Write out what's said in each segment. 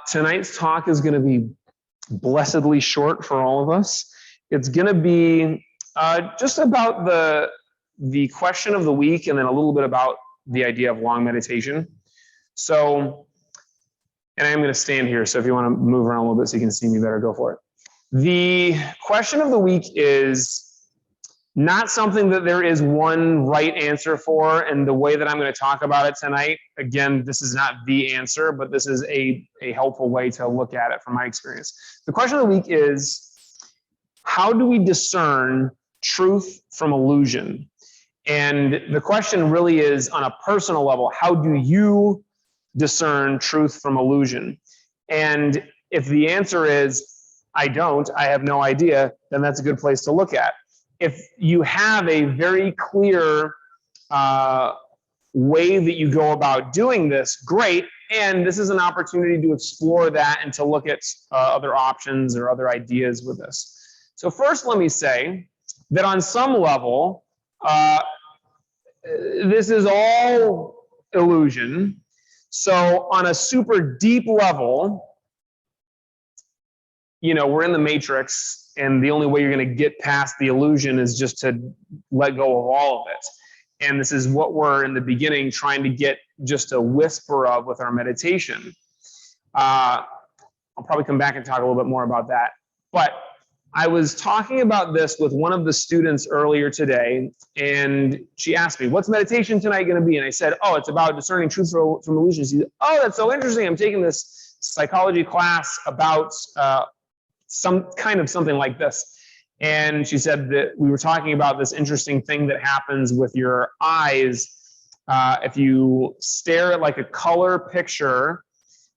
Tonight's talk is going to be blessedly short for all of us. It's going to be just about the question of the week and then a little bit about the idea of long meditation. So, and I'm going to stand here, so if you want to move around a little bit so you can see me better, go for it. The question of the week is not something that there is one right answer for, and the way that I'm going to talk about it tonight, again, this is not the answer, but this is a helpful way to look at it from my experience. The question of the week is, how do we discern truth from illusion? And the question really is on a personal level, how do you discern truth from illusion? And if the answer is, I don't, I have no idea, then that's a good place to look at. If you have a very clear way that you go about doing this, great. And this is an opportunity to explore that and to look at other options or other ideas with this. So first, let me say that on some level, this is all illusion. So on a super deep level, you know, we're in the matrix, and the only way you're going to get past the illusion is just to let go of all of it. And this is what we're in the beginning trying to get just a whisper of with our meditation. I'll probably come back and talk a little bit more about that. But I was talking about this with one of the students earlier today, and she asked me, what's meditation tonight going to be? And I said, oh, it's about discerning truth from illusion. She said, oh, that's so interesting. I'm taking this psychology class about some kind of something like this. And she said that we were talking about this interesting thing that happens with your eyes. If you stare at like a color picture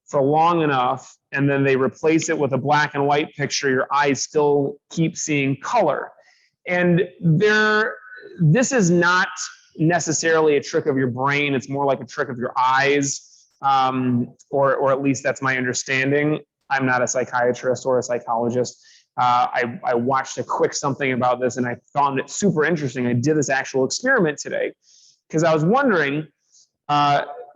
for long enough, and then they replace it with a black and white picture, your eyes still keep seeing color. And this is not necessarily a trick of your brain. It's more like a trick of your eyes, or at least that's my understanding. I'm not a psychiatrist or a psychologist. I watched a quick something about this, and I found it super interesting. I did this actual experiment today because I was wondering,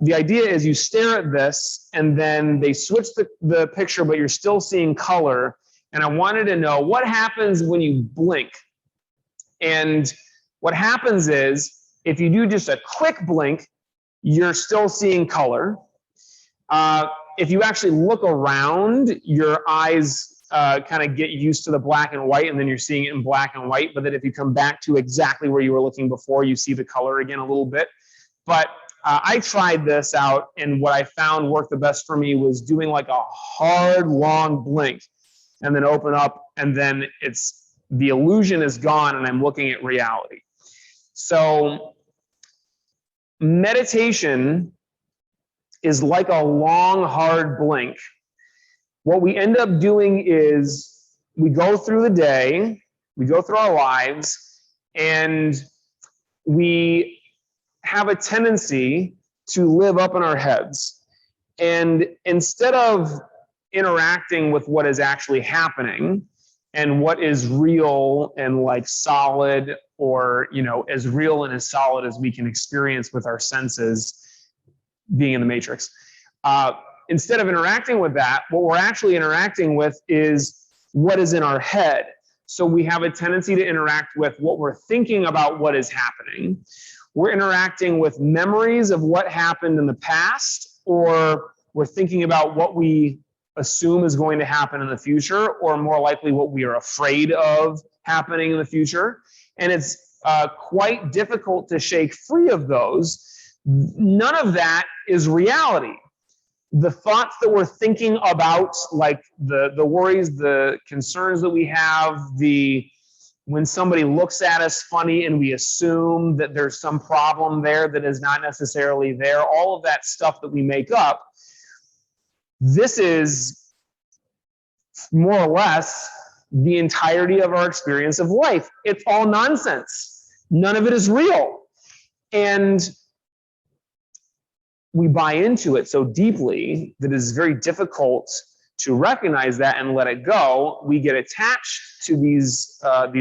the idea is you stare at this and then they switch the picture, but you're still seeing color. And I wanted to know what happens when you blink. And what happens is if you do just a quick blink, you're still seeing color. If you actually look around, your eyes kind of get used to the black and white, and then you're seeing it in black and white. But then if you come back to exactly where you were looking before, you see the color again a little bit. But I tried this out, and what I found worked the best for me was doing like a hard, long blink, and then open up, and then the illusion is gone, and I'm looking at reality. So meditation is like a long, hard blink. What we end up doing is we go through the day, we go through our lives, and we have a tendency to live up in our heads. And instead of interacting with what is actually happening and what is real and like solid, or, you know, as real and as solid as we can experience with our senses, being in the matrix. Instead of interacting with that, what we're actually interacting with is what is in our head. So we have a tendency to interact with what we're thinking about what is happening. We're interacting with memories of what happened in the past, or we're thinking about what we assume is going to happen in the future, or more likely what we are afraid of happening in the future. And it's quite difficult to shake free of those. None of that is reality. The thoughts that we're thinking about, like the worries, the concerns that we have, when somebody looks at us funny and we assume that there's some problem there that is not necessarily there, all of that stuff that we make up, this is more or less the entirety of our experience of life. It's all nonsense. None of it is real. And we buy into it so deeply that it's very difficult to recognize that and let it go. We get attached to these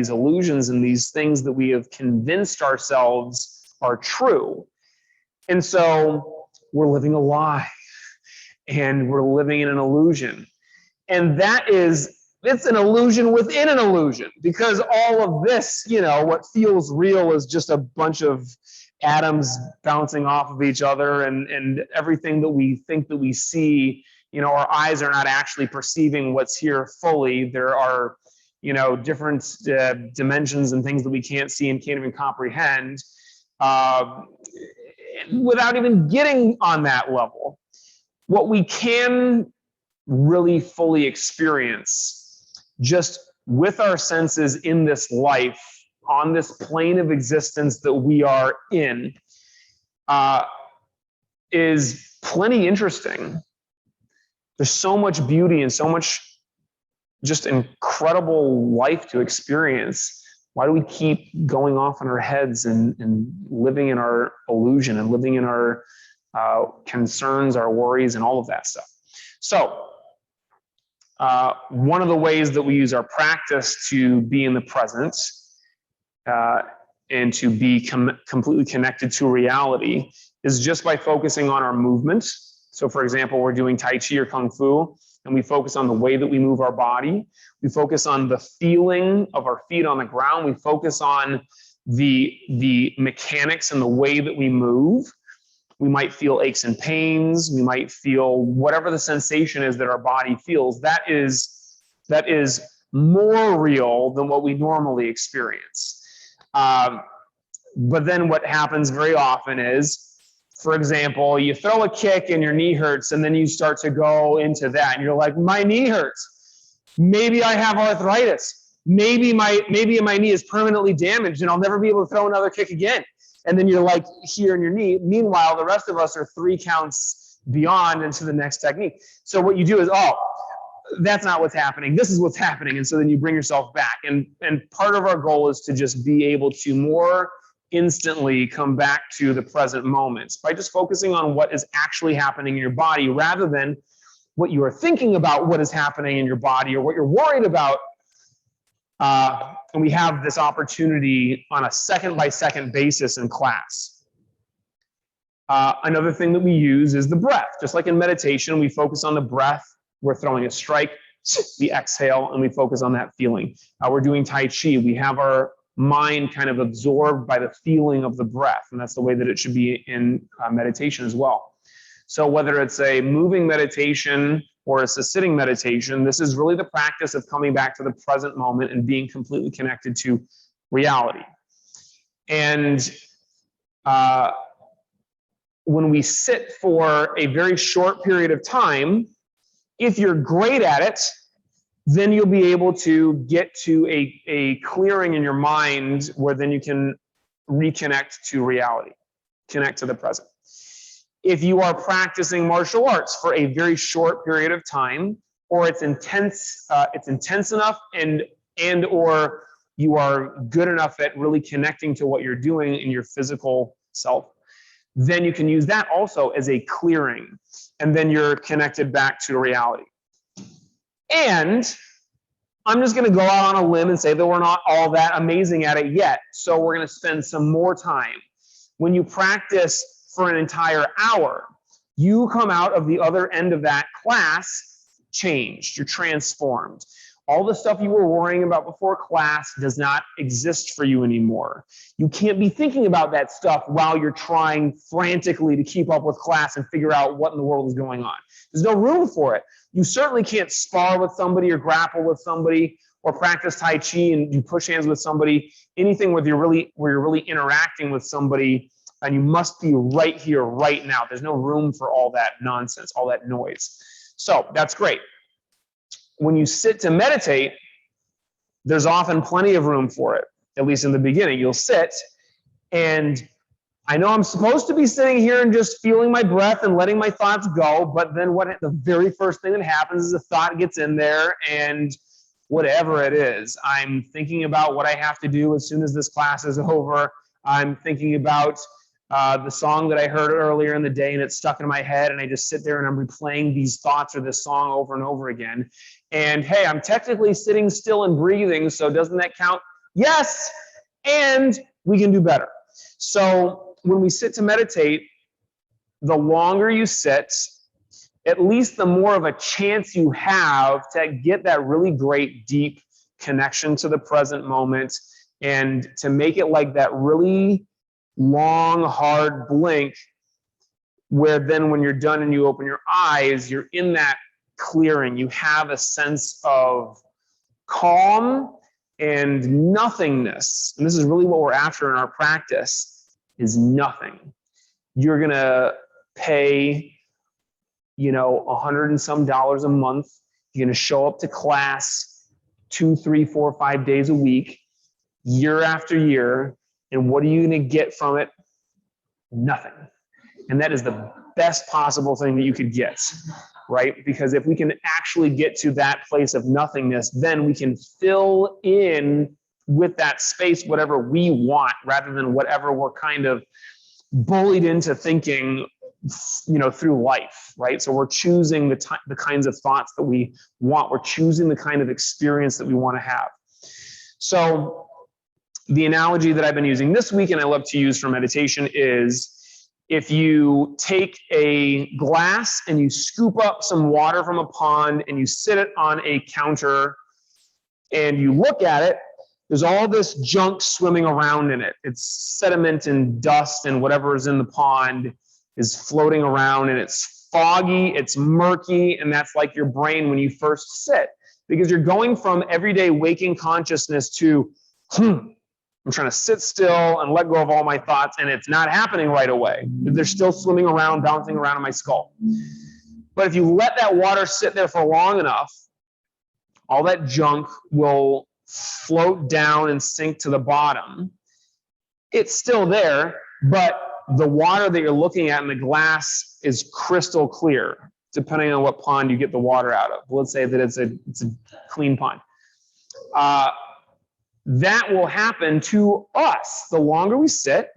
illusions and these things that we have convinced ourselves are true. And so we're living a lie. and we're living in an illusion. And it's an illusion within an illusion, because all of this, what feels real is just a bunch of atoms bouncing off of each other, and everything that we think that we see, our eyes are not actually perceiving what's here fully. There are, different dimensions and things that we can't see and can't even comprehend without even getting on that level. What we can really fully experience just with our senses in this life, on this plane of existence that we are in, is plenty interesting. There's so much beauty and so much just incredible life to experience. Why do we keep going off in our heads and living in our illusion and living in our concerns, our worries, and all of that stuff? So one of the ways that we use our practice to be in the present and to be completely connected to reality is just by focusing on our movement. So for example, we're doing Tai Chi or Kung Fu, and we focus on the way that we move our body. We focus on the feeling of our feet on the ground. We focus on the mechanics and the way that we move. We might feel aches and pains. We might feel whatever the sensation is that our body feels. That is more real than what we normally experience. But then what happens very often is, for example, you throw a kick and your knee hurts, and then you start to go into that, and you're like, my knee hurts. Maybe I have arthritis. Maybe my knee is permanently damaged and I'll never be able to throw another kick again. And then you're like here in your knee. Meanwhile, the rest of us are 3 counts beyond into the next technique. So what you do is, that's not what's happening. This is what's happening. And so then you bring yourself back. And part of our goal is to just be able to more instantly come back to the present moment by just focusing on what is actually happening in your body, rather than what you are thinking about what is happening in your body or what you're worried about. And we have this opportunity on a second-by-second basis in class. Another thing that we use is the breath. Just like in meditation, we focus on the breath. We're throwing a strike, we exhale, and we focus on that feeling. We're doing Tai Chi. We have our mind kind of absorbed by the feeling of the breath, and that's the way that it should be in meditation as well. So whether it's a moving meditation or it's a sitting meditation, this is really the practice of coming back to the present moment and being completely connected to reality. And when we sit for a very short period of time, if you're great at it, then you'll be able to get to a clearing in your mind where then you can reconnect to reality, connect to the present. If you are practicing martial arts for a very short period of time, or it's intense enough, and or you are good enough at really connecting to what you're doing in your physical self, then you can use that also as a clearing, and then you're connected back to reality. And I'm just going to go out on a limb and say that we're not all that amazing at it yet, so we're going to spend some more time. When you practice for an entire hour, you come out of the other end of that class changed. You're transformed. All the stuff you were worrying about before class does not exist for you anymore. You can't be thinking about that stuff while you're trying frantically to keep up with class and figure out what in the world is going on. There's no room for it. You certainly can't spar with somebody or grapple with somebody or practice Tai Chi and you push hands with somebody, anything where you're really interacting with somebody, and you must be right here, right now. There's no room for all that nonsense, all that noise. So that's great. When you sit to meditate, there's often plenty of room for it, at least in the beginning. You'll sit, and I know I'm supposed to be sitting here and just feeling my breath and letting my thoughts go, but then the very first thing that happens is a thought gets in there, and whatever it is, I'm thinking about what I have to do as soon as this class is over. I'm thinking about the song that I heard earlier in the day, and it's stuck in my head, and I just sit there and I'm replaying these thoughts or this song over and over again. And hey, I'm technically sitting still and breathing, so doesn't that count? Yes, and we can do better. So when we sit to meditate, the longer you sit, at least the more of a chance you have to get that really great, deep connection to the present moment, and to make it like that really long, hard blink where then when you're done and you open your eyes, you're in that clearing. You have a sense of calm and nothingness. And this is really what we're after in our practice, is nothing. You're going to pay, $100 and some a month. You're going to show up to class 2, 3, 4, 5 days a week, year after year. And what are you going to get from it? Nothing. And that is the best possible thing that you could get, right? Because if we can actually get to that place of nothingness, then we can fill in with that space whatever we want, rather than whatever we're kind of bullied into thinking, through life, right? So we're choosing the kinds of thoughts that we want. We're choosing the kind of experience that we want to have. So the analogy that I've been using this week, and I love to use for meditation, is if you take a glass and you scoop up some water from a pond and you sit it on a counter and you look at it, there's all this junk swimming around in it. It's sediment and dust, and whatever is in the pond is floating around, and it's foggy, it's murky, and that's like your brain when you first sit, because you're going from everyday waking consciousness to, I'm trying to sit still and let go of all my thoughts, and it's not happening right away. They're still swimming around, bouncing around in my skull. But if you let that water sit there for long enough, all that junk will float down and sink to the bottom. It's still there, but the water that you're looking at in the glass is crystal clear, depending on what pond you get the water out of. Let's say that it's a clean pond. That will happen to us. The longer we sit,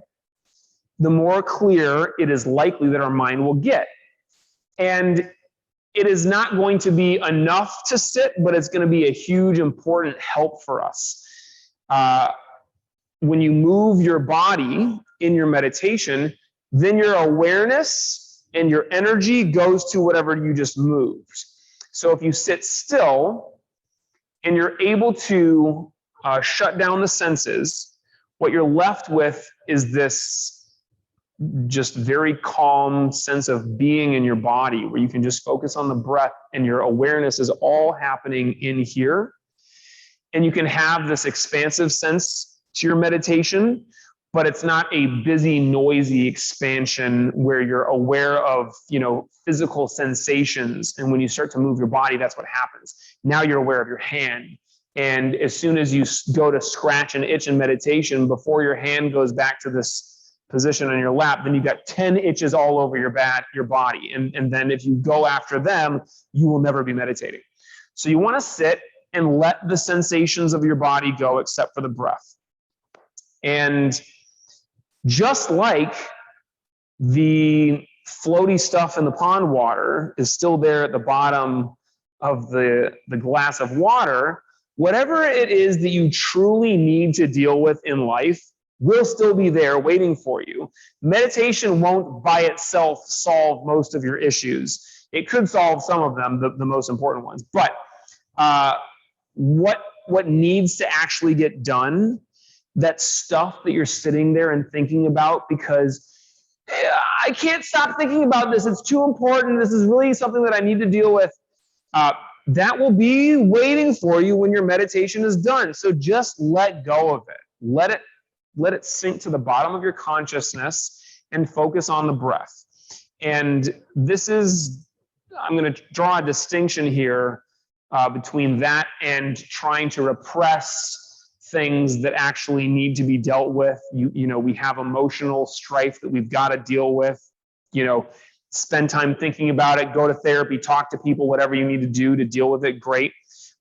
the more clear it is likely that our mind will get. And it is not going to be enough to sit, but it's going to be a huge, important help for us. When you move your body in your meditation, then your awareness and your energy goes to whatever you just moved. So if you sit still and you're able to shut down the senses, what you're left with is this just very calm sense of being in your body, where you can just focus on the breath and your awareness is all happening in here. And you can have this expansive sense to your meditation, but it's not a busy, noisy expansion where you're aware of, physical sensations. And when you start to move your body, that's what happens. Now you're aware of your hand. And as soon as you go to scratch and itch in meditation, before your hand goes back to this position on your lap, then you've got 10 itches all over your body. And then if you go after them, you will never be meditating. So you want to sit and let the sensations of your body go, except for the breath. And just like the floaty stuff in the pond water is still there at the bottom of the glass of water, whatever it is that you truly need to deal with in life will still be there waiting for you. Meditation won't by itself solve most of your issues. It could solve some of them, the most important ones. But what needs to actually get done, that stuff that you're sitting there and thinking about because I can't stop thinking about this, it's too important, this is really something that I need to deal with, that will be waiting for you when your meditation is done. So just let go of it. Let it sink to the bottom of your consciousness and focus on the breath. And I'm going to draw a distinction here between that and trying to repress things that actually need to be dealt with. We have emotional strife that we've got to deal with. Spend time thinking about it, go to therapy, talk to people, whatever you need to do to deal with it, great.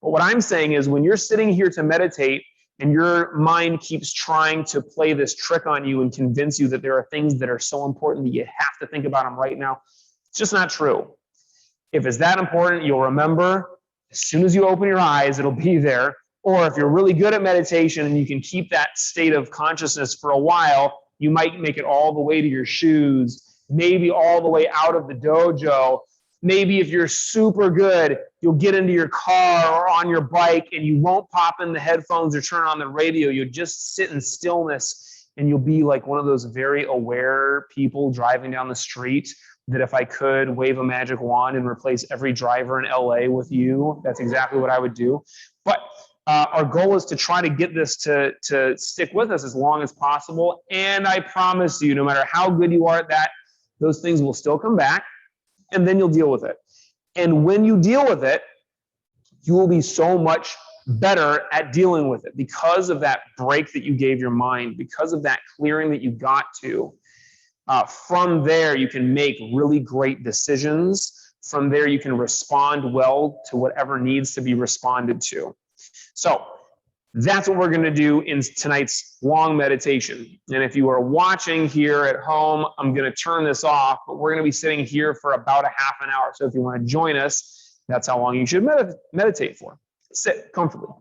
But what I'm saying is when you're sitting here to meditate and your mind keeps trying to play this trick on you and convince you that there are things that are so important that you have to think about them right now, it's just not true. If it's that important, you'll remember as soon as you open your eyes, it'll be there. Or if you're really good at meditation and you can keep that state of consciousness for a while, you might make it all the way to your shoes, maybe all the way out of the dojo, Maybe if you're super good, you'll get into your car or on your bike and you won't pop in the headphones or turn on the radio. You'll just sit in stillness and you'll be like one of those very aware people driving down the street that if I could wave a magic wand and replace every driver in LA with you, that's exactly what I would do. But our goal is to try to get this to stick with us as long as possible. And I promise you, no matter how good you are at that, those things will still come back. And then you'll deal with it. And when you deal with it, you will be so much better at dealing with it because of that break that you gave your mind, because of that clearing that you got to. From there, you can make really great decisions. From there, you can respond well to whatever needs to be responded to. So that's what we're going to do in tonight's long meditation. And if you are watching here at home, I'm going to turn this off, but we're going to be sitting here for about a half an hour. So if you want to join us, that's how long you should meditate for. Sit comfortably.